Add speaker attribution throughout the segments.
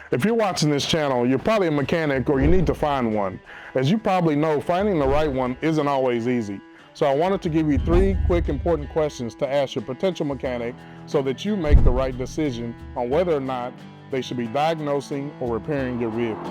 Speaker 1: If you're watching this channel, you're probably a mechanic or you need to find one. As you probably know, finding the right one isn't always easy. So I wanted to give you 3 quick important questions to ask your potential mechanic so that you make the right decision on whether or not they should be diagnosing or repairing your vehicle.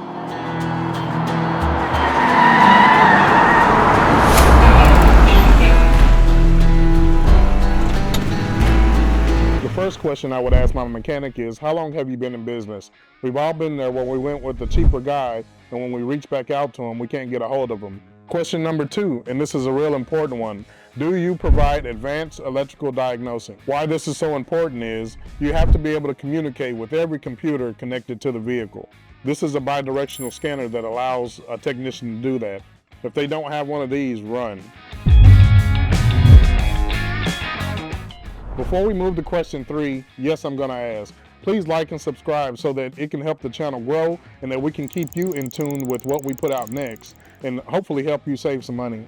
Speaker 1: The first question I would ask my mechanic is, how long have you been in business? We've all been there when we went with the cheaper guy, and when we reach back out to him, we can't get a hold of him. Question number 2, and this is a real important one. Do you provide advanced electrical diagnosing? Why this is so important is you have to be able to communicate with every computer connected to the vehicle. This is a bidirectional scanner that allows a technician to do that. If they don't have one of these, run. Before we move to question 3, yes, I'm going to ask. Please like and subscribe so that it can help the channel grow and that we can keep you in tune with what we put out next and hopefully help you save some money.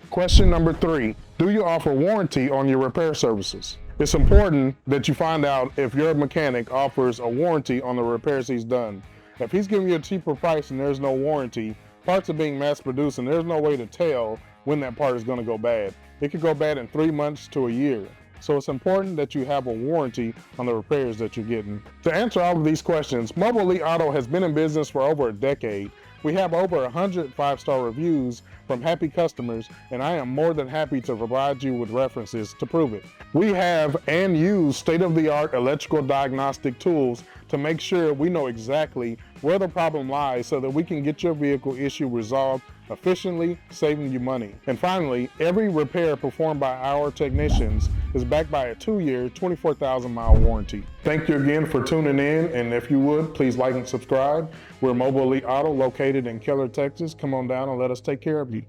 Speaker 1: Question number 3, do you offer warranty on your repair services? It's important that you find out if your mechanic offers a warranty on the repairs he's done. If he's giving you a cheaper price and there's no warranty, parts are being mass produced and there's no way to tell when that part is going to go bad. It could go bad in 3 months to a year. So it's important that you have a warranty on the repairs that you're getting. To answer all of these questions, Mobile Elite Auto has been in business for over a decade. We have over 100 5-star reviews from happy customers, and I am more than happy to provide you with references to prove it. We have and use state-of-the-art electrical diagnostic tools to make sure we know exactly where the problem lies so that we can get your vehicle issue resolved efficiently, saving you money. And finally, every repair performed by our technicians is backed by a 2-year, 24,000-mile warranty. Thank you again for tuning in, and if you would, please like and subscribe. We're Mobile Elite Auto, located in Keller, Texas. Come on down and let us take care of you.